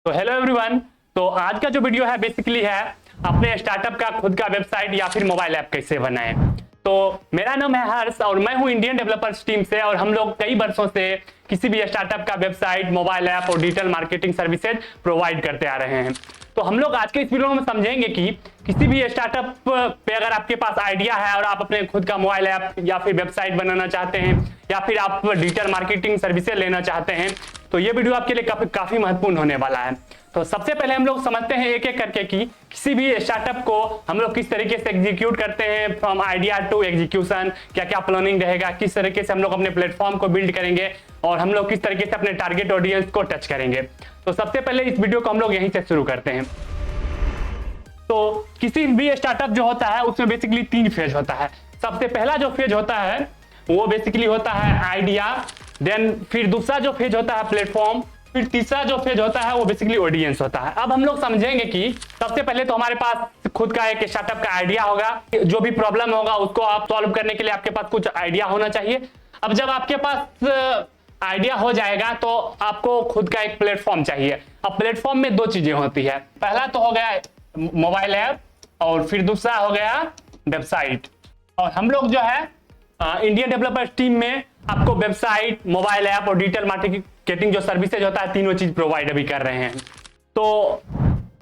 तो hello everyone. तो आज का जो वीडियो है बेसिकली है अपने स्टार्टअप का खुद का वेबसाइट या फिर मोबाइल ऐप कैसे बनाएं। तो मेरा नाम है हर्ष और मैं हूं इंडियन डेवलपर्स टीम से, और हम लोग कई वर्षों से किसी भी स्टार्टअप का वेबसाइट, मोबाइल ऐप और डिजिटल मार्केटिंग सर्विसेज प्रोवाइड करते आ रहे हैं। तो हम लोग आज के इस वीडियो में समझेंगे कि किसी भी स्टार्टअप पे अगर आपके पास आइडिया है और आप अपने खुद का मोबाइल ऐप या फिर वेबसाइट बनाना चाहते हैं या फिर आप डिजिटल मार्केटिंग सर्विसेज लेना चाहते हैं, तो ये वीडियो आपके लिए काफी महत्वपूर्ण होने वाला है। तो सबसे पहले हम लोग समझते हैं एक एक करके कि किसी भी स्टार्टअप को हम लोग किस तरीके से एग्जीक्यूट करते हैं, फ्रॉम आइडिया टू एग्जीक्यूशन, क्या क्या प्लानिंग रहेगा, किस तरीके से हम लोग अपने प्लेटफॉर्म को बिल्ड करेंगे और हम लोग किस तरीके से अपने टारगेट ऑडियंस को टच करेंगे। तो सबसे पहले इस वीडियो को हम लोग यहीं से शुरू करते हैं। तो किसी भी स्टार्टअप जो होता है उसमें बेसिकली 3 फेज होता है। सबसे पहला जो फेज होता है वो बेसिकली होता है आइडिया, देन फिर दूसरा जो फेज होता है प्लेटफॉर्म, फिर तीसरा जो फेज होता है वो बेसिकली ऑडियंस होता है। अब हम लोग समझेंगे कि सबसे पहले तो हमारे पास खुद का एक स्टार्टअप का आइडिया होगा, जो भी प्रॉब्लम होगा उसको आप सॉल्व करने के लिए आपके पास कुछ आइडिया होना चाहिए। अब जब आपके पास आइडिया हो जाएगा तो आपको खुद का एक प्लेटफॉर्म चाहिए। अब प्लेटफॉर्म में 2 चीजें होती है, पहला तो हो गया मोबाइल ऐप और फिर दूसरा हो गया वेबसाइट। और हम लोग जो है इंडियन डेवलपर्स टीम में आपको वेबसाइट, मोबाइल ऐप और डिजिटल मार्केटिंग जो सर्विसेज होता है तीनों चीज प्रोवाइड अभी कर रहे हैं। तो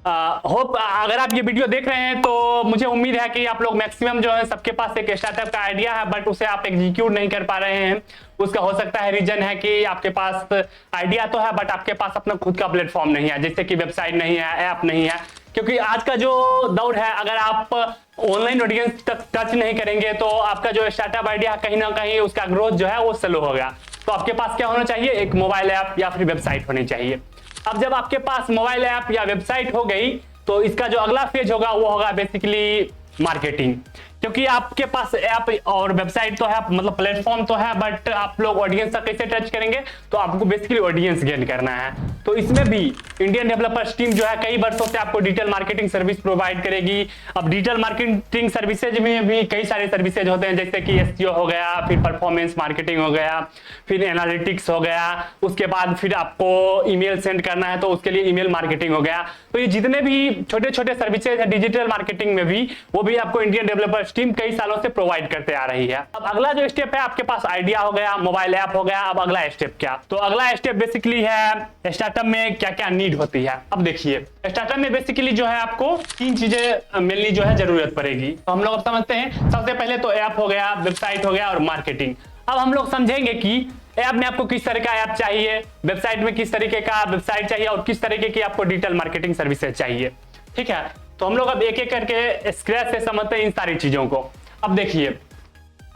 होप अगर आप ये वीडियो देख रहे हैं तो मुझे उम्मीद है कि आप लोग मैक्सिमम जो है सबके पास एक स्टार्टअप का आइडिया है बट उसे आप एग्जीक्यूट नहीं कर पा रहे हैं। उसका हो सकता है रीजन है कि आपके पास आइडिया तो है बट आपके पास अपना खुद का प्लेटफॉर्म नहीं है, जैसे कि वेबसाइट नहीं है, ऐप नहीं है। क्योंकि आज का जो दौर है, अगर आप ऑनलाइन ऑडियंस तक टच नहीं करेंगे तो आपका जो स्टार्टअप आइडिया कहीं ना कहीं उसका ग्रोथ जो है वो स्लो होगा। तो आपके पास क्या होना चाहिए, एक मोबाइल ऐप या फिर वेबसाइट होनी चाहिए। अब जब आपके पास मोबाइल ऐप या वेबसाइट हो गई तो इसका जो अगला फेज होगा वो होगा बेसिकली मार्केटिंग। क्योंकि आपके पास ऐप और वेबसाइट तो है, मतलब प्लेटफॉर्म तो है, बट आप लोग ऑडियंस तक कैसे टच करेंगे, तो आपको बेसिकली ऑडियंस गेन करना है। तो इसमें भी इंडियन डेवलपर्स टीम जो है कई वर्षों से आपको डिजिटल मार्केटिंग सर्विस प्रोवाइड करेगी। अब डिजिटल मार्केटिंग सर्विसेज में भी कई सारे सर्विसेज होते हैं, जैसे कि एसईओ हो गया, फिर परफॉर्मेंस मार्केटिंग हो गया, फिर एनालिटिक्स हो गया, उसके बाद फिर आपको ईमेल सेंड करना है तो उसके लिए ईमेल मार्केटिंग हो गया। तो ये जितने भी छोटे छोटे सर्विसेज है डिजिटल मार्केटिंग में भी, वो भी आपको इंडियन डेवलपर्स टीम कई सालों से प्रोवाइड करते आ रही है। अब अगला जो स्टेप है, आपके पास आइडिया हो गया, मोबाइल ऐप हो गया, अब अगला स्टेप क्या, तो अगला स्टेप बेसिकली है स्टार्टअप में क्या क्या नीड होती है। अब देखिए स्टार्टअप में बेसिकली जो है आपको 3 चीजें मिलनी जो है जरूरत पड़ेगी। तो हम लोग अब समझते हैं, सबसे पहले तो ऐप हो गया, वेबसाइट हो गया और मार्केटिंग। अब हम लोग समझेंगे कि ऐप में आपको किस तरह का ऐप चाहिए, वेबसाइट में किस तरीके का वेबसाइट चाहिए और किस तरीके की आपको डिजिटल मार्केटिंग सर्विसेज चाहिए। ठीक है, तो हम लोग अब एक एक करके स्क्रैच से समझते हैं इन सारी चीजों को। अब देखिए,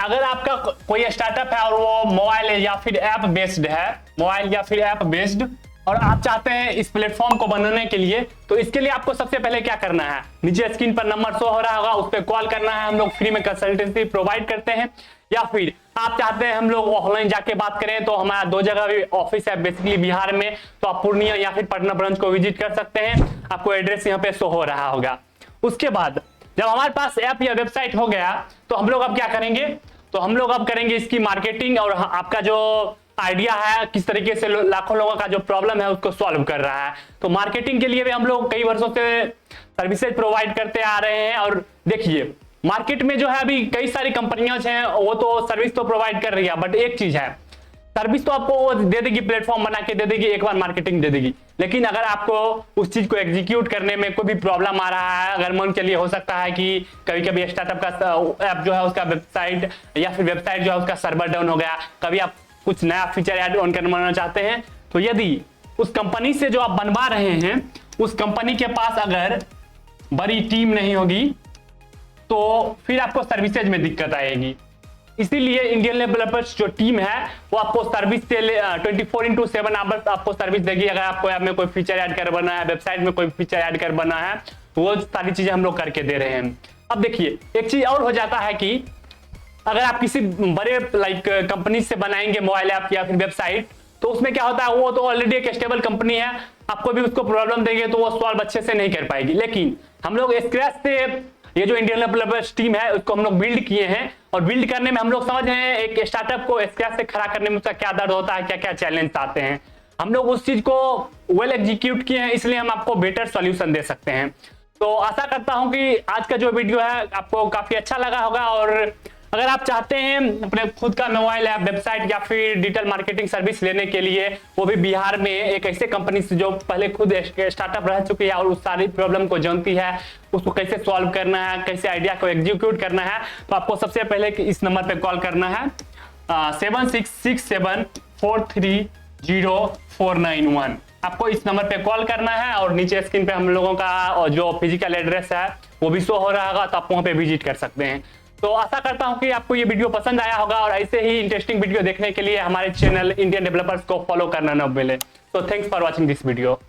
अगर आपका कोई स्टार्टअप है और वो मोबाइल या फिर ऐप बेस्ड है, मोबाइल या फिर ऐप बेस्ड, और आप चाहते हैं इस प्लेटफॉर्म को बनाने के लिए, तो इसके लिए आपको सबसे पहले क्या करना है, नीचे स्क्रीन पर नंबर शो हो रहा होगा, उस पर कॉल करना है। हम लोग फ्री में कंसल्टेंसी प्रोवाइड करते हैं। या फिर आप चाहते हैं हम लोग ऑफलाइन जाके बात करें, तो हमारा 2 जगह भी ऑफिस है बेसिकली बिहार में, तो आप पूर्णिया या फिर पटना ब्रांच को विजिट कर सकते हैं। आपको एड्रेस यहाँ पे शो हो रहा होगा। उसके बाद जब हमारे पास ऐप या वेबसाइट हो गया तो हम लोग अब क्या करेंगे, तो हम लोग अब करेंगे इसकी मार्केटिंग, और आपका जो आइडिया है किस तरीके से लाखों लोगों का जो प्रॉब्लम है उसको सॉल्व कर रहा है। तो मार्केटिंग के लिए भी हम लोग कई वर्षों से सर्विसेज प्रोवाइड करते आ रहे हैं। और देखिए मार्केट में जो है अभी कई सारी कंपनियां हैं, वो तो सर्विस तो प्रोवाइड कर रही है, बट एक चीज है, सर्विस तो आपको वो दे देगी, प्लेटफॉर्म बना के दे देगी, एक बार मार्केटिंग दे देगी, लेकिन अगर आपको उस चीज को एग्जीक्यूट करने में कोई भी प्रॉब्लम आ रहा है, अगर मन के लिए हो सकता है कि कभी कभी स्टार्टअप का ऐप जो है उसका वेबसाइट या फिर वेबसाइट जो है उसका सर्वर डाउन हो गया, कभी आप कुछ नया फीचर ऐड ऑन करवाना चाहते हैं, तो यदि उस कंपनी से जो आप बनवा रहे हैं उस कंपनी के पास अगर बड़ी टीम नहीं होगी तो फिर आपको सर्विसेज में दिक्कत आएगी। इसीलिए इंडियन डेवलपर्स जो टीम है वो आपको सर्विस से 24/7 आवर्स आपको सर्विस देगी। अगर आपको ऐप में कोई फीचर ऐड करवाना है, वेबसाइट में कोई फीचर ऐड करवाना है, वो सारी चीजें हम लोग करके दे रहे हैं। अब देखिए एक चीज और हो जाता है कि अगर आप किसी बड़े कंपनी से बनाएंगे मोबाइल ऐप या फिर वेबसाइट, तो उसमें क्या होता है, वो तो ऑलरेडी एक स्टेबल कंपनी है, आपको भी उसको प्रॉब्लम देंगे तो वो सॉल्व अच्छे से नहीं कर पाएगी। लेकिन हम लोग स्क्रैच से ये जो इंडियन डेवलपर्स टीम है उसको हम लोग बिल्ड किए हैं, और बिल्ड करने में हम लोग समझ रहे हैं एक स्टार्टअप को स्क्रैच से खड़ा करने में उसका क्या दर्द होता है, क्या क्या चैलेंज आते हैं। हम लोग उस चीज को वेल एग्जीक्यूट किए हैं, इसलिए हम आपको बेटर सॉल्यूशन दे सकते हैं। तो आशा करता हूं कि आज का जो वीडियो है आपको काफी अच्छा लगा होगा, और अगर आप चाहते हैं अपने खुद का मोबाइल ऐप, वेबसाइट या फिर डिजिटल मार्केटिंग सर्विस लेने के लिए, वो भी बिहार में एक ऐसे कंपनी से जो पहले खुद स्टार्टअप रह चुकी है और उस सारी प्रॉब्लम को जानती है, उसको कैसे सॉल्व करना है, कैसे आइडिया को एग्जीक्यूट करना है, तो आपको सबसे पहले इस नंबर पे कॉल करना है 7667430491। आपको इस नंबर पे कॉल करना है और नीचे स्क्रीन पे हम लोगों का जो फिजिकल एड्रेस है वो भी शो हो रहा होगा, तो आप वहां पे विजिट कर सकते हैं। तो आशा करता हूं कि आपको ये वीडियो पसंद आया होगा, और ऐसे ही इंटरेस्टिंग वीडियो देखने के लिए हमारे चैनल इंडियन डेवलपर्स को फॉलो करना न भूलें। तो thanks for watching this video.